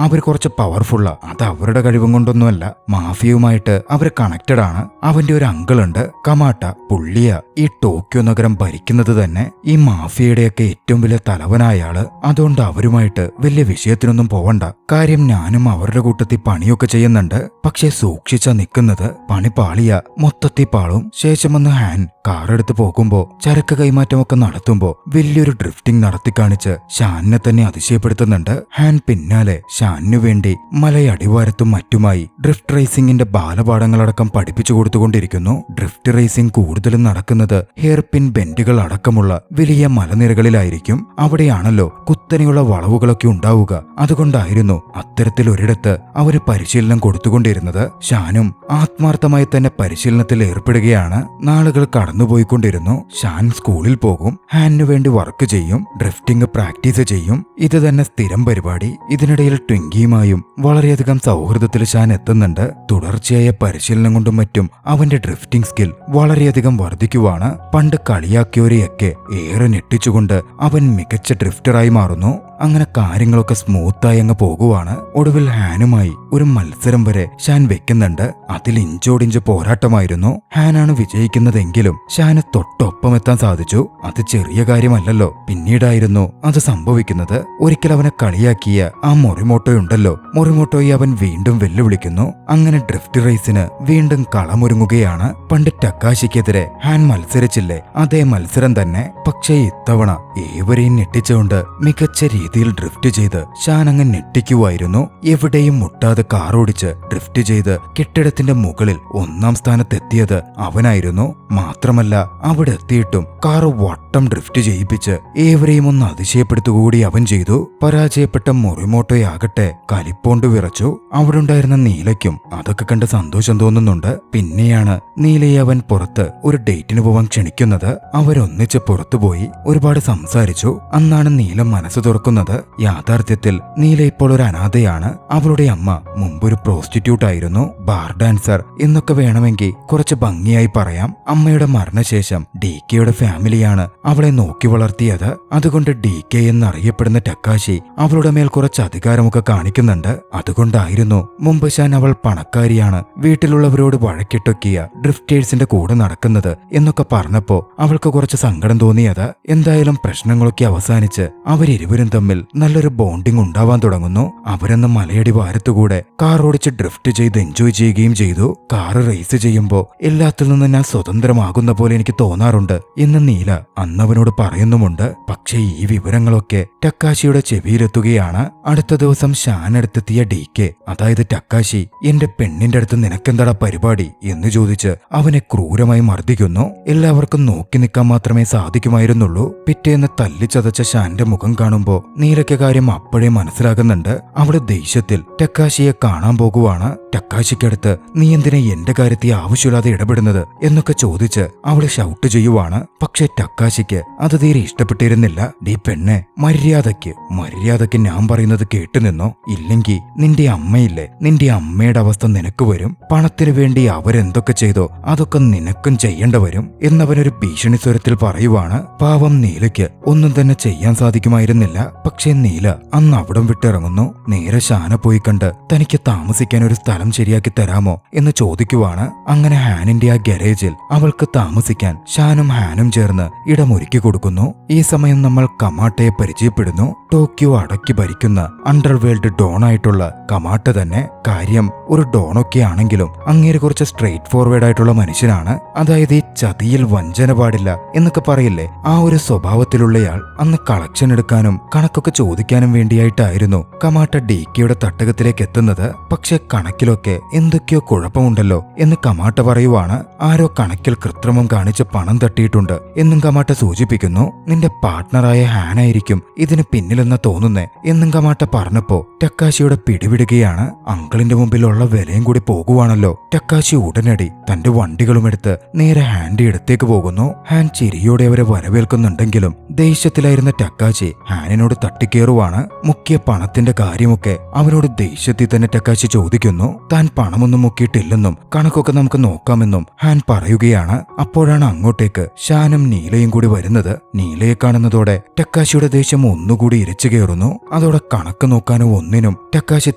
അവർ കുറച്ച് പവർഫുള്ളാ. അത് അവരുടെ കഴിവും കൊണ്ടൊന്നുമല്ല, മാഫിയുമായിട്ട് അവര് കണക്റ്റഡ് ആണ്. അവന്റെ ഒരു അങ്കിളുണ്ട് കമാട്ട, പുള്ളിയ ഈ ടോക്കിയോ നഗരം ഭരിക്കുന്നത് തന്നെ. ഈ മാഫിയയുടെയൊക്കെ ഏറ്റവും വലിയ തലവനായ ആള്. അതുകൊണ്ട് അവരുമായിട്ട് വലിയ വിഷയത്തിനൊന്നും പോവണ്ട. കാര്യം ഞാനും അവരുടെ കൂട്ടത്തിൽ പണിയൊക്കെ ചെയ്യുന്നുണ്ട്. പക്ഷെ സൂക്ഷിച്ചാ നിൽക്കുന്നത്, പണി പാളിയ മൊത്തത്തിൽ പാളും. ശേഷം വന്ന് ഹാൻ കാറെടുത്ത് പോകുമ്പോ ചരക്ക് കൈമാറ്റമൊക്കെ നടത്തുമ്പോ വലിയൊരു ഡ്രിഫ്റ്റിംഗ് നടത്തി കാണിച്ച് ഷാനിനെ തന്നെ അതിശയപ്പെടുത്തുന്നുണ്ട്. ഹാൻ പിന്നാലെ ഷാനിനു വേണ്ടി മലയടിവാരത്തും മറ്റുമായി ഡ്രിഫ്റ്റ് റേസിംഗിന്റെ ബാലപാഠങ്ങളടക്കം പഠിപ്പിച്ചു കൊടുത്തുകൊണ്ടിരിക്കുന്നു. ഡ്രിഫ്റ്റ് റേസിംഗ് കൂടുതലും നടക്കുന്നത് ഹെയർ പിൻ ബെൻഡുകൾ അടക്കമുള്ള വലിയ മലനിരകളിലായിരിക്കും. അവിടെയാണല്ലോ കുത്തനെയുള്ള വളവുകളൊക്കെ ഉണ്ടാവുക. അതുകൊണ്ടായിരുന്നു അത്തരത്തിലൊരിടത്ത് അവര് പരിശീലനം കൊടുത്തുകൊണ്ടിരുന്നത്. ഷാനും ആത്മാർത്ഥമായി തന്നെ പരിശീലനത്തിൽ ഏർപ്പെടുകയാണ്. നാളുകൾ കടന്നുപോയിക്കൊണ്ടിരുന്നു. ഷാൻ സ്കൂളിൽ പോകും, ഹാനിനു വേണ്ടി വർക്ക് ചെയ്യും, ഡ്രിഫ്റ്റിംഗ് പ്രാക്ടീസ് ചെയ്യും. ഇത് തന്നെ സ്ഥിരം പരിപാടി. ഇതിനിടയിൽ ട്വിങ്കിയുമായും വളരെയധികം സൗഹൃദത്തിൽ ഷാൻ എത്തുന്നുണ്ട്. തുടർച്ചയായ പരിശീലനം കൊണ്ടും മറ്റും അവന്റെ ഡ്രിഫ്റ്റിംഗ് സ്കിൽ വളരെയധികം വർദ്ധിക്കുവാണ്. പണ്ട് കളിയാക്കിയവരെയൊക്കെ ഏറെ ഞെട്ടിച്ചുകൊണ്ട് അവൻ മികച്ച ഡ്രിഫ്റ്ററായി മാറുന്നു. അങ്ങനെ കാര്യങ്ങളൊക്കെ സ്മൂത്തായി അങ്ങ് പോകുവാണ്. ഒടുവിൽ ഹാനുമായി ഒരു മത്സരം വരെ ഷാൻ വെക്കുന്നുണ്ട്. അതിൽ ഇഞ്ചോടിഞ്ച് പോരാട്ടമായിരുന്നു. ഹാനാണ് വിജയിക്കുന്നതെങ്കിലും ഷാന് തൊട്ടൊപ്പം എത്താൻ സാധിച്ചു. അത് ചെറിയ കാര്യമല്ലല്ലോ. പിന്നീടായിരുന്നു അത് സംഭവിക്കുന്നത്. ഒരിക്കൽ അവനെ കളിയാക്കിയ ആ മൊറിമോട്ടോയുണ്ടല്ലോ, മൊറിമോട്ടോയെ അവൻ വീണ്ടും വെല്ലുവിളിക്കുന്നു. അങ്ങനെ ഡ്രിഫ്റ്റ് റേസിന് വീണ്ടും കളമൊരുങ്ങുകയാണ്. പണ്ട് ടക്കാശിക്കെതിരെ ഹാൻ മത്സരിച്ചില്ലേ, അതേ മത്സരം തന്നെ. പക്ഷേ ഇത്തവണ ഏവരെയും ഞെട്ടിച്ചുകൊണ്ട് മികച്ച രീതിയിൽ ഡ്രിഫ്റ്റ് ചെയ്ത് ഷാൻ അങ്ങ് ഞെട്ടിക്കുവായിരുന്നു. എവിടെയും മുട്ടാതെ കാറോടിച്ച് ഡ്രിഫ്റ്റ് ചെയ്ത് കെട്ടിടത്തിന്റെ മുകളിൽ 1ാം സ്ഥാനത്തെത്തിയത് അവനായിരുന്നു. മാത്രമല്ല അവിടെ എത്തിയിട്ടും കാറ് വട്ടം ഡ്രിഫ്റ്റ് ചെയ്യിപ്പിച്ച് ഏവരെയും ഒന്ന് അതിശയപ്പെടുത്തുകൂടി അവൻ ചെയ്തു. പരാജയപ്പെട്ട മൊറിമോട്ടോയാകട്ടെ കലിപ്പോണ്ട് വിറച്ചു. അവിടെ ഉണ്ടായിരുന്ന നീലയ്ക്കും അതൊക്കെ കണ്ട് സന്തോഷം തോന്നുന്നുണ്ട്. പിന്നെയാണ് നീലയെ അവൻ പുറത്ത് ഒരു ഡേറ്റിന് പോവാൻ ക്ഷണിക്കുന്നത്. അവരൊന്നിച്ച് പുറത്തുപോയി ഒരുപാട് സംസാരിച്ചു. അന്നാണ് നീല മനസ്സ് തുറക്കുന്നത്. യാഥാർത്ഥ്യത്തിൽ നീല ഇപ്പോൾ ഒരു അനാഥയാണ്. അവളുടെ അമ്മ മുമ്പൊരു പ്രോസ്റ്റിറ്റ്യൂട്ട് ആയിരുന്നു, ബാർ ഡാൻസർ എന്നൊക്കെ വേണമെങ്കിൽ കുറച്ച് ഭംഗിയായി പറയാം. അമ്മയുടെ മരണശേഷം DKയുടെ ഫാമിലിയാണ് അവളെ നോക്കി വളർത്തിയത്. അതുകൊണ്ട് DK എന്നറിയപ്പെടുന്ന ടക്കാശി അവളുടെ മേൽ കുറച്ച് അധികാരമൊക്കെ കാണിക്കുന്നുണ്ട്. അതുകൊണ്ടായിരുന്നു മുമ്പ് ഷാൻ അവൾ പണക്കാരിയാണ്, വീട്ടിലുള്ളവരോട് വഴക്കിട്ടൊക്കിയ ഡ്രിഫ്റ്റേഴ്സിന്റെ കൂടെ നടക്കുന്നത് എന്നൊക്കെ പറഞ്ഞപ്പോ അവൾക്ക് കുറച്ച് സങ്കടം തോന്നിയത്. എന്തായാലും പ്രശ്നങ്ങളൊക്കെ അവസാനിച്ച് അവരിരുവരും തമ്മിൽ നല്ലൊരു ബോണ്ടിങ് ഉണ്ടാവാൻ തുടങ്ങുന്നു. അവരെന്ന് മലയടി വാരത്തുകൂടെ കാർ ഓടിച്ച് ഡ്രിഫ്റ്റ് ചെയ്ത് എൻജോയ് ചെയ്യുകയും ചെയ്തു. കാറ് റേസ് ചെയ്യുമ്പോ എല്ലാത്തിൽ നിന്നും ഞാൻ സ്വതന്ത്രമാകുന്ന പോലെ എനിക്ക് തോന്നാറുണ്ട് എന്ന് നീല അന്നവനോട് പറയുന്നുമുണ്ട്. പക്ഷേ ഈ വിവരങ്ങളൊക്കെ ടക്കാശിയുടെ ചെവിയിലെത്തുകയാണ്. അടുത്ത ദിവസം ഷാൻ അടുത്തെത്തിയ DK, അതായത് ടക്കാശി, എന്റെ പെണ്ണിന്റെ അടുത്ത് നിനക്കെന്താടാ പരിപാടി എന്ന് ചോദിച്ച് അവനെ ക്രൂരമായി മർദ്ദിക്കുന്നു. എല്ലാവർക്കും നോക്കി നിൽക്കാൻ മാത്രമേ സാധിക്കുമായിരുന്നുള്ളൂ. പിറ്റേന്ന് തല്ലിച്ചതച്ച ഷാന്റെ മുഖം കാണുമ്പോ നീലയ്ക്ക് കാര്യം അപ്പോഴേ മനസ്സിലാകുന്നുണ്ട്. അവള് ദേഷ്യത്തിൽ ടക്കാശിയെ കാണാൻ പോകുവാണ്. ടക്കാശിക്കടുത്ത് നീ എന്തിനാ എന്റെ കാര്യത്തിൽ ആവശ്യമില്ലാതെ ഇടപെടുന്നത് എന്നൊക്കെ ചോദിച്ച് അവള് ഷൗട്ട് ചെയ്യുവാണ്. പക്ഷെ ടക്കാശിക്ക് അത് തീരെ ഇഷ്ടപ്പെട്ടിരുന്നില്ല. ഡീ പെണ്ണെ, മര്യാദയ്ക്ക് ഞാൻ പറയുന്നത് കേട്ടു നിന്നോ, ഇല്ലെങ്കിൽ നിന്റെ അമ്മയില്ലേ, നിന്റെ അമ്മയുടെ അവസ്ഥ നിനക്ക് വരും. പണത്തിനു വേണ്ടി അവരെന്തൊക്കെ ചെയ്തോ അതൊക്കെ നിനക്കും ചെയ്യേണ്ട വരും എന്നവനൊരു ഭീഷണി സ്വരത്തിൽ പറയുവാണ്. പാവം നീലയ്ക്ക് ഒന്നും തന്നെ ചെയ്യാൻ സാധിക്കുമായിരുന്നില്ല. പക്ഷേ നീല അന്ന് അവിടം വിട്ടിറങ്ങുന്നു. നേരെ ഷാന പോയി കണ്ട് തനിക്ക് താമസിക്കാൻ ഒരു സ്ഥലം ശരിയാക്കി തരാമോ എന്ന് ചോദിക്കുവാണ്. അങ്ങനെ ഹാനിന്റെ ആ ഗാരേജിൽ അവൾക്ക് താമസിക്കാൻ ഷാനും ഹാനും ചേർന്ന് ഇടമൊരുക്കി കൊടുക്കുന്നു. ഈ സമയം നമ്മൾ കമാട്ടയെ പരിചയപ്പെടുന്നു. ടോക്കിയോ അടക്കി ഭരിക്കുന്ന അണ്ടർവേൾഡ് ഡോണായിട്ടുള്ള കമാട്ട തന്നെ. കാര്യം ഒരു ഡോണൊക്കെ ആണെങ്കിലും അങ്ങേര് കുറച്ച് സ്ട്രെയിറ്റ് ഫോർവേഡ് ആയിട്ടുള്ള മനുഷ്യനാണ്. അതായത് ഈ ചതിയിൽ വഞ്ചന പാടില്ല എന്നൊക്കെ പറയില്ലേ, ആ ഒരു സ്വഭാവത്തിലുള്ളയാൾ. അന്ന് കളക്ഷൻ എടുക്കാനും കണക്കൊക്കെ ചോദിക്കാനും വേണ്ടിയായിട്ടായിരുന്നു കമാട്ട DKയുടെ തട്ടകത്തിലേക്ക് എത്തുന്നത്. പക്ഷെ കണക്കിലൊക്കെ എന്തൊക്കെയോ കുഴപ്പമുണ്ടല്ലോ എന്ന് കമാട്ട പറയുവാണ്. ആരോ കണക്കിൽ കൃത്രിമം കാണിച്ച് പണം തട്ടിയിട്ടുണ്ട് എന്നും കമാട്ട സൂചിപ്പിക്കുന്നു. നിന്റെ പാർട്ട്ണറായ ഹാനായിരിക്കും ഇതിന് പിന്നിലെന്ന് തോന്നുന്നേ എന്നും കമാട്ട പറഞ്ഞപ്പോ ടക്കാശിയുടെ പിടിവിടുകയാണ്. അങ്കിളിന്റെ മുമ്പിലുള്ള വിലയും കൂടി പോകുവാണല്ലോ. ടക്കാശി ഉടനടി തന്റെ വണ്ടികളുമെടുത്ത് നേരെ ഹാന്റെ അടുത്തേക്ക് പോകുന്നു. ഹാൻ ചിരിയോടെ അവരെ വരവേൽക്കുന്നുണ്ടെങ്കിലും ദേഷ്യത്തിലായിരുന്ന ടക്കാശി ഹാനിനോട് തട്ടിക്കേറുവാണ്. മുക്കിയ പണത്തിന്റെ കാര്യമൊക്കെ അവനോട് ദേഷ്യത്തിൽ തന്നെ ടക്കാശി ചോദിക്കുന്നു. താൻ പണമൊന്നും മുക്കിയിട്ടില്ലെന്നും കണക്കൊക്കെ നമുക്ക് നോക്കാമെന്നും ഹാൻ പറയുകയാണ്. അപ്പോഴാണ് അങ്ങോട്ടേക്ക് ഷാനും നീലയും കൂടി വരുന്നത്. നീലയെ കാണുന്നതോടെ ടക്കാശിയുടെ ദേഷ്യം ഒന്നുകൂടി ഇരച്ചു കയറുന്നു. അതോടെ കണക്ക് നോക്കാനും ഒന്നിനും ടക്കാശി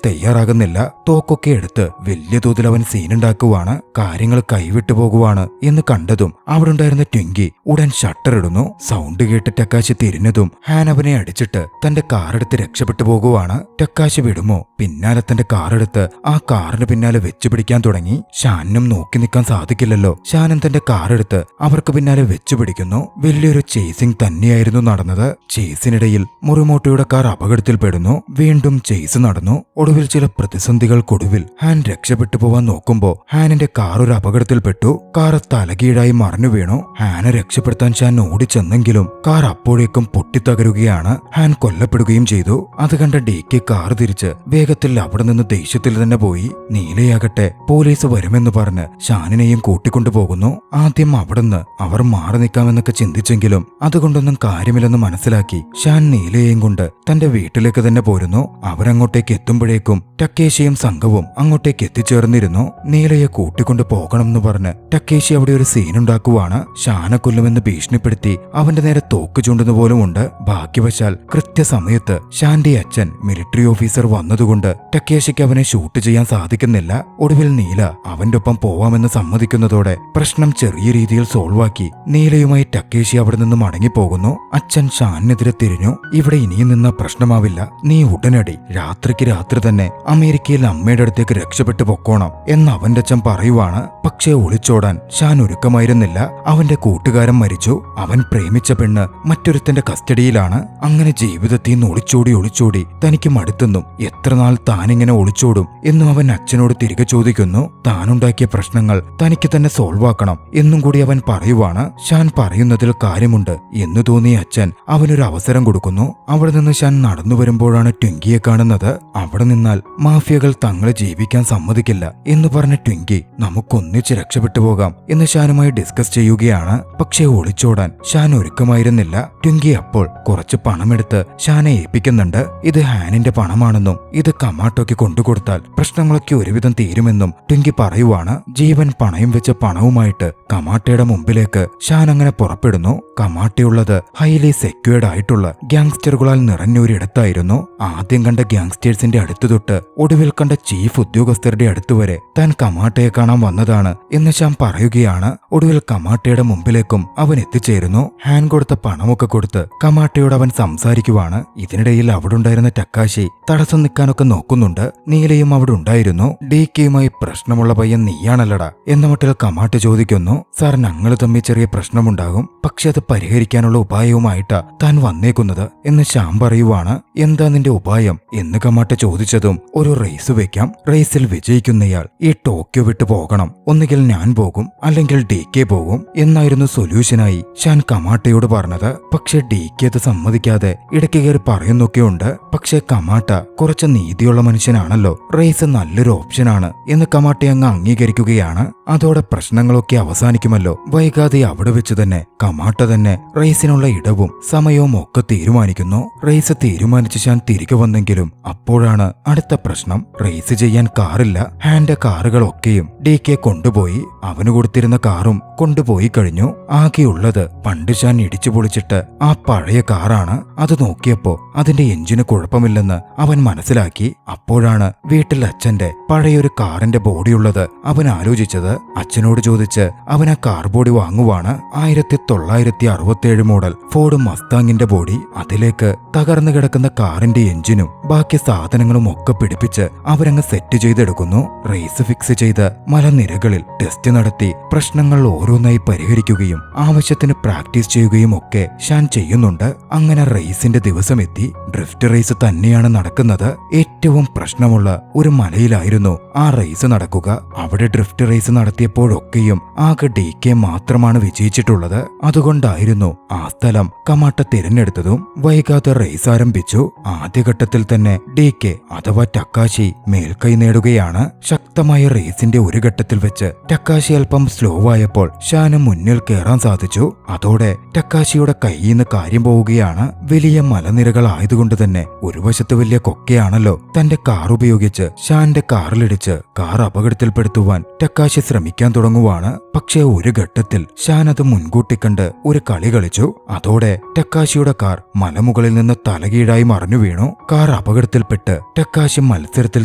തയ്യാറാകുന്നില്ല. തോക്കൊക്കെ എടുത്ത് വലിയ തോതിൽ അവൻ സീനുണ്ടാക്കുവാണ്. കാര്യങ്ങൾ കൈവിട്ടു പോകുവാണ് എന്ന് കണ്ടതും കേട്ടതും അവിടെ ഉണ്ടായിരുന്ന ട്വിങ്കി ഉടൻ ഷട്ടർ ഇടുന്നു. സൗണ്ട് കേട്ട് ടക്കാശി തിരിഞ്ഞതും ഹാൻ അവനെ അടിച്ചിട്ട് തന്റെ കാറെടുത്ത് രക്ഷപ്പെട്ടു പോകുവാണ്. ടക്കാശി വിടുമോ? പിന്നാലെ തന്റെ കാറെടുത്ത് ആ കാറിന് പിന്നാലെ വെച്ചു പിടിക്കാൻ തുടങ്ങി. ഷാനും നോക്കി നിൽക്കാൻ സാധിക്കില്ലല്ലോ. ഷാനും തന്റെ കാറെടുത്ത് അവർക്ക് പിന്നാലെ വെച്ചു പിടിക്കുന്നു. വലിയൊരു ചേസിംഗ് തന്നെയായിരുന്നു നടന്നത്. ചേസിനിടയിൽ മുറുമോട്ടോയുടെ കാർ അപകടത്തിൽപ്പെടുന്നു. വീണ്ടും ചേസ് നടന്നു. ഒടുവിൽ ചില പ്രതിസന്ധികൾക്കൊടുവിൽ ഹാൻ രക്ഷപ്പെട്ടു പോവാൻ നോക്കുമ്പോ ഹാനിന്റെ കാർ ഒരു അപകടത്തിൽപ്പെട്ടു. കാർ തലകീഴായി മറിഞ്ഞു വീണു. ഹാനെ രക്ഷപ്പെടുത്താൻ ഷാൻ ഓടിച്ചെന്നെങ്കിലും കാർ അപ്പോഴേക്കും പൊട്ടിത്തകരുകയാണ്. ഹാൻ കൊല്ലപ്പെടുകയും ചെയ്തു. അത് കണ്ട ഡിക്ക് കാർ തിരിച്ച് വേഗത്തിൽ അവിടെ നിന്ന് ദേഷ്യത്തിൽ തന്നെ പോയി. നീലയാകട്ടെ പോലീസ് വരുമെന്ന് പറഞ്ഞ് ഷാനിനെയും കൂട്ടിക്കൊണ്ടു പോകുന്നു. ആദ്യം അവിടുന്ന് അവർ മാറി നിൽക്കാമെന്നൊക്കെ ചിന്തിച്ചെങ്കിലും അതുകൊണ്ടൊന്നും കാര്യമില്ലെന്ന് മനസ്സിലാക്കി ഷാൻ നീലയെയും കൊണ്ട് തന്റെ വീട്ടിലേക്ക് തന്നെ പോരുന്നു. അവരങ്ങോട്ടേക്ക് എത്തുമ്പോഴേക്കും ടക്കേഷിയും സംഘവും അങ്ങോട്ടേക്ക് എത്തിച്ചേർന്നിരുന്നു. നീലയെ കൂട്ടിക്കൊണ്ടു പോകണമെന്ന് പറഞ്ഞ് ടക്കേഷി അവിടെ ഒരു സീനുണ്ടാക്കുവാണ്. ഷാനെ കൊല്ലുമെന്ന് ഭീഷണിപ്പെടുത്തി അവന്റെ നേരെ തോക്ക് ചൂണ്ടുന്ന പോലുമുണ്ട്. ഭാഗ്യവശാൽ കൃത്യസമയത്ത് ഷാന്റെ അച്ഛൻ മിലിറ്ററി ഓഫീസർ വന്നതുകൊണ്ട് ടക്കേഷിക്ക് അവനെ ഷൂട്ട് ചെയ്യാൻ സാധിക്കുന്നില്ല. ഒടുവിൽ നീല അവന്റെ ഒപ്പം പോവാമെന്ന് സമ്മതിക്കുന്നതോടെ പ്രശ്നം ചെറിയ രീതിയിൽ സോൾവാക്കി നീലയുമായി ടക്കേഷി അവിടെ നിന്ന് മടങ്ങിപ്പോകുന്നു. അച്ഛൻ ഷാനെതിരെ തിരിഞ്ഞു. ഇവിടെ ഇനിയും നിന്ന പ്രശ്നമാവില്ല. നീ ഉടനടി രാത്രിക്ക് രാത്രി തന്നെ അമേരിക്കയിൽ അമ്മയുടെ അടുത്തേക്ക് രക്ഷപ്പെട്ടു പൊക്കോണം എന്ന് അവന്റെ അച്ഛൻ പറയുവാണ്. പക്ഷേ ഒളിച്ചോടാൻ ഷാൻ ഒരുക്കമായിരുന്നില്ല. അവന്റെ കൂട്ടുകാരൻ മരിച്ചു. അവൻ പ്രേമിച്ച പെണ്ണ് മറ്റൊരുത്തന്റെ കസ്റ്റഡിയിലാണ്. അങ്ങനെ ജീവിതത്തിൽ നിന്ന് ഒളിച്ചോടി തനിക്ക് മടുത്തെന്നും എത്ര നാൾ താനിങ്ങനെ ഒളിച്ചോടും എന്നും അവൻ അച്ഛനോട് തിരികെ ചോദിക്കുന്നു. താനുണ്ടാക്കിയ പ്രശ്നങ്ങൾ തനിക്ക് തന്നെ സോൾവ് ആക്കണം എന്നും കൂടി അവൻ പറയുവാണ്. ഷാൻ പറയുന്നതിൽ കാര്യമുണ്ട് എന്ന് തോന്നിയ അച്ഛൻ അവനൊരു അവസരം കൊടുക്കുന്നു. അവിടെ നിന്ന് ഷാൻ നടന്നു വരുമ്പോഴാണ് ട്വിങ്കിയെ കാണുന്നത്. അവിടെ നിന്നാൽ മാഫിയകൾ തങ്ങളെ ജീവിക്കാൻ സമ്മതിക്കില്ല എന്ന് പറഞ്ഞ ട്വിങ്കി നമുക്കൊന്നിച്ച് രക്ഷപ്പെട്ടു പോകാം എന്ന് ഷാനുമായി ഡിസ്കസ് ചെയ്യുകയാണ്. പക്ഷേ ഒളിച്ചോടാൻ ഷാൻ ഒരുക്കമായിരുന്നില്ല. ട്വിങ്കി അപ്പോൾ കുറച്ച് പണമെടുത്ത് ഷാനെ ഏൽപ്പിക്കുന്നുണ്ട്. ഇത് ഹാനിന്റെ പണമാണെന്നും ഇത് കമാട്ടോയ്ക്ക് കൊണ്ടുകൊടുത്താൽ പ്രശ്നങ്ങളൊക്കെ ഒരുവിധം തീരുമെന്നും ട്വിങ്കി പറയുവാണ്. ജീവൻ പണയം വെച്ച പണവുമായിട്ട് കമാട്ടയുടെ മുമ്പിലേക്ക് ഷാൻ അങ്ങനെ പുറപ്പെടുന്നു. കമാട്ടയുള്ളത് ഹൈലി സെക്യൂർഡ് ആയിട്ടുള്ള ഗ്യാങ്സ്റ്ററുകളാൽ നിറഞ്ഞൊരിടത്തായിരുന്നു. ആദ്യം കണ്ട ഗ്യാങ്സ്റ്റേഴ്സിന്റെ അടുത്തു തൊട്ട് ഒടുവിൽ കണ്ട ചീഫ് ഉദ്യോഗസ്ഥരുടെ അടുത്തുവരെ താൻ കമാട്ടയെ കാണാൻ വന്നതാണ് എന്ന് ഷാൻ പറയുകയാണ്. ഒടുവിൽ കമാട്ടയുടെ മുമ്പിലേക്കും അവൻ എത്തിച്ചേരുന്നു. ഹാൻ കൊടുത്ത പണമൊക്കെ കൊടുത്ത് കമാട്ടയോട് അവൻ സംസാരിക്കുവാണ്. ഇതിനിടയിൽ അവിടെ ഉണ്ടായിരുന്ന ടക്കാശി തടസ്സം നിൽക്കാനൊക്കെ നോക്കുന്നുണ്ട്. നീലയും അവിടെ ഉണ്ടായിരുന്നു. ഡിക്കെയുമായി പ്രശ്നമുള്ള പയ്യൻ നീയാണല്ലടാ എന്ന മട്ടിൽ കമാട്ട ചോദിക്കുന്നു. സാർ, ഞങ്ങൾ തമ്മിൽ ചെറിയ പ്രശ്നമുണ്ടാകും, പക്ഷെ അത് പരിഹരിക്കാനുള്ള ഉപായവുമായിട്ടാ താൻ വന്നേക്കുന്നത് എന്ന് ശ്യാം പറയുവാണ്. എന്താ നിന്റെ ഉപായം എന്ന് കമാട്ട ചോദിച്ചതും ഒരു റേസ് വെക്കാം. റേസിൽ വിജയിക്കുന്നയാൾ ഈ ടോക്കിയോ വിട്ടു പോകണം. ഒന്നുകിൽ ഞാൻ പോകും അല്ലെങ്കിൽ ഡികെ പോകും എന്നായിരുന്നു സൊല്യൂഷനായി ഷാൻ കമാട്ടയോട് പറഞ്ഞത്. പക്ഷെ ഡികെ അത് സമ്മതിക്കാതെ ഇടയ്ക്ക് കയറി പറയുന്നൊക്കെയുണ്ട്. പക്ഷെ കമാട്ട കുറച്ച് നീതിയുള്ള മനുഷ്യനാണല്ലോ, റേസ് നല്ലൊരു ഓപ്ഷനാണ് എന്ന് കമാട്ട അങ്ങ് അംഗീകരിക്കുകയാണ്. അതോടെ പ്രശ്നങ്ങളൊക്കെ അവസാനിക്കുമല്ലോ. വൈകാതെ അവിടെ വെച്ച് തന്നെ കമാട്ട തന്നെ റേസിനുള്ള ഇടവും സമയവും ഒക്കെ തീരുമാനിക്കുന്നു. റേസ് തീരുമാനിച്ച് ഷാൻ തിരികെ വന്നെങ്കിലും അപ്പോഴാണ് അടുത്ത പ്രശ്നം. റേസ് ചെയ്യാൻ കാറില്ല. ഹാന്റെ കാറുകളൊക്കെയും ഡികെ കൊണ്ടുപോയി. അവന് കൊടുത്തിരുന്ന കാറും കൊണ്ടുപോയി കഴിഞ്ഞു. ആകെയുള്ളത് പണ്ട് ഷാൻ ഇടിച്ചു പൊളിച്ചിട്ട് ആ പഴയ കാറാണ്. അത് നോക്കിയപ്പോ അതിന്റെ എഞ്ചിന് കുഴപ്പമില്ലെന്ന് അവൻ മനസ്സിലാക്കി. അപ്പോഴാണ് വീട്ടിൽ അച്ഛന്റെ പഴയൊരു കാറിന്റെ ബോഡിയുള്ളത് അവൻ ആലോചിച്ചത്. അച്ഛനോട് ചോദിച്ച് അവൻ ആ കാർ ബോഡി വാങ്ങുവാണ്. 1967 മോഡൽ ഫോർഡ് മസ്താങ്ങിന്റെ ബോഡി. അതിലേക്ക് തകർന്നു കിടക്കുന്ന കാറിന്റെ എഞ്ചിനും ബാക്കി സാധനങ്ങളും ഒക്കെ പിടിപ്പിച്ച് അവരങ്ങ് സെറ്റ് ചെയ്തെടുക്കുന്നു. റേസ് ഫിക്സ് ചെയ്ത് മലനിരകളിൽ ടെസ്റ്റ് നടത്തി പ്രശ്നങ്ങൾ ഓരോന്നായി പരിഹരിക്കുകയും ആവശ്യത്തിന് പ്രാക്ടീസ് ചെയ്യുകയും ഒക്കെ ഷാൻ ചെയ്യുന്നുണ്ട്. അങ്ങനെ റേസിന്റെ ദിവസം എത്തി. ഡ്രിഫ്റ്റ് റേസ് തന്നെയാണ് നടക്കുന്നത്. ഏറ്റവും പ്രശ്നമുള്ള ഒരു മലയിലായിരുന്നു ആ റേസ് നടക്കുക. അവിടെ ഡ്രിഫ്റ്റ് റേസ് നടത്തിയപ്പോഴൊക്കെയും ആകെ ഡികെ മാത്രമാണ് വിജയിച്ചിട്ടുള്ളത്. അതുകൊണ്ടായിരുന്നു ആ സ്ഥലം കമാട്ട തിരഞ്ഞെടുത്തതും. വൈകാതെ റേസ് ആരംഭിച്ചു. ആദ്യഘട്ടത്തിൽ തന്നെ ഡികെ അഥവാ ടക്കാശി മേൽക്കൈ നേടുകയാണ്. ശക്തമായ റേസിന്റെ ഒരു ഘട്ടത്തിൽ വെച്ച് ടക്കാശി അല്പം സ്ലോ ആയപ്പോൾ ഷാന് മുന്നിൽ കയറാൻ സാധിച്ചു. അതോടെ ടക്കാശിയുടെ കയ്യിൽ നിന്ന് കാര്യം പോവുകയാണ്. വലിയ മലനിരകളായതുകൊണ്ട് തന്നെ ഒരു വശത്ത് വലിയ കൊക്കയാണല്ലോ. തന്റെ കാർ ഉപയോഗിച്ച് ഷാന്റെ കാറിലിടിച്ച് കാർ അപകടത്തിൽപ്പെടുത്തുവാൻ ടക്കാശി ശ്രമിക്കാൻ തുടങ്ങുവാണ്. പക്ഷേ ഒരു ഘട്ടത്തിൽ ഷാൻ അത് മുൻകൂട്ടി കണ്ട് ഒരു കളി കളിച്ചു. അതോടെ ടക്കാശിയുടെ കാർ മലമുകളിൽ നിന്ന് തലകീഴായി മറിഞ്ഞു വീണു. കാർ അപകടത്തിൽപ്പെട്ട് ടക്കാശി മത്സരത്തിൽ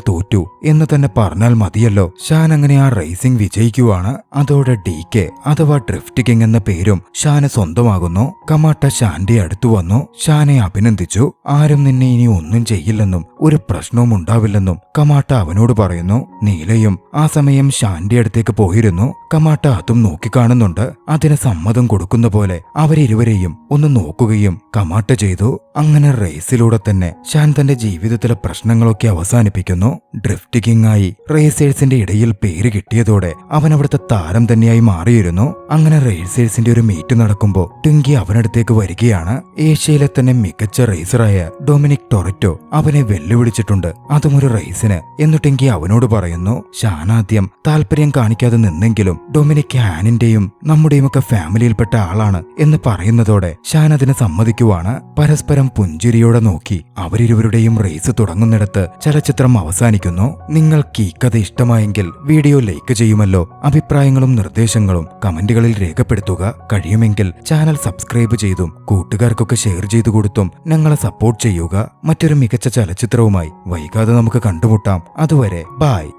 തോറ്റു എന്ന് തന്നെ പറഞ്ഞാൽ മതിയല്ലോ. ഷാൻ അങ്ങനെ ആ റേസിംഗ് വിജയിക്കുവാണ്. അതോടെ ഡികെ ഡ്രിഫ്റ്റിംഗ് അഥവാ ഡ്രിഫ്റ്റ് കിങ് എന്ന പേരും ഷാന് സ്വന്തമാകുന്നു. കമാട്ട ഷാന്റെ അടുത്തു വന്നു ഷാനെ അഭിനന്ദിച്ചു. ആരും നിന്നെ ഇനി ഒന്നും ചെയ്യില്ലെന്നും ഒരു പ്രശ്നവും ഉണ്ടാവില്ലെന്നും കമാട്ട അവനോട് പറയുന്നു. നീലയും ആ സമയം ഷാന്റെ അടുത്തേക്ക് പോയിരുന്നു. കമാട്ട അതും നോക്കിക്കാണുന്നുണ്ട്. അതിന് സമ്മതം കൊടുക്കുന്ന പോലെ അവരിരുവരെയും ഒന്ന് നോക്കുകയും കമാട്ട ചെയ്തു. അങ്ങനെ റേസിലൂടെ തന്നെ ഷാൻ തന്റെ ജീവിതത്തിലെ പ്രശ്നങ്ങളൊക്കെ അവസാനിപ്പിക്കുന്നു. ഡ്രിഫ്റ്റ് കിങ് ആയി റേസേഴ്സിന്റെ ഇടയിൽ പേര് കിട്ടിയതോടെ അവൻ അവിടുത്തെ താരം തന്നെയായി മാറിയിരുന്നു. അങ്ങനെ റേസേഴ്സിന്റെ ഒരു മീറ്റ് നടക്കുമ്പോൾ ടിങ്കി അവനടുത്തേക്ക് വരികയാണ്. ഏഷ്യയിലെ തന്നെ മികച്ച റേസറായ ഡൊമിനിക് ടൊററ്റോ അവനെ വെല്ലുവിളിച്ചിട്ടുണ്ട്, അതും ഒരു റേസിന് എന്ന് ടിങ്കി അവനോട് പറയുന്നു. ഷാൻ ആദ്യം താല്പര്യം കാണിക്കാതെ നിന്നെങ്കിലും ഡൊമിനിക് ഹാനിന്റെയും നമ്മുടെയും ഒക്കെ ഫാമിലിയിൽപ്പെട്ട ആളാണ് എന്ന് പറയുന്നതോടെ ഷാൻ അതിന് സമ്മതിക്കുവാണ്. പരസ്പരം പുഞ്ചിരിയോടെ നോക്കി അവരിരുവരുടെയും റേസ് തുടങ്ങുന്നിടത്ത് ചലച്ചിത്രം അവസാനിക്കുന്നു. നിങ്ങൾക്ക് ഈ കഥ ഇഷ്ടമായെങ്കിൽ വീഡിയോ ലൈക്ക് ചെയ്യുമല്ലോ. അഭിപ്രായങ്ങളും നിർദ്ദേശങ്ങളും കമന്റുകളിൽ രേഖപ്പെടുത്തുക. കഴിയുമെങ്കിൽ ചാനൽ സബ്സ്ക്രൈബ് ചെയ്തും കൂട്ടുകാർക്കൊക്കെ ഷെയർ ചെയ്തു കൊടുത്തും ഞങ്ങളെ സപ്പോർട്ട് ചെയ്യുക. മറ്റൊരു മികച്ച ചലച്ചിത്രവുമായി വൈകാതെ നമുക്ക് കണ്ടുമുട്ടാം. അതുവരെ ബൈ.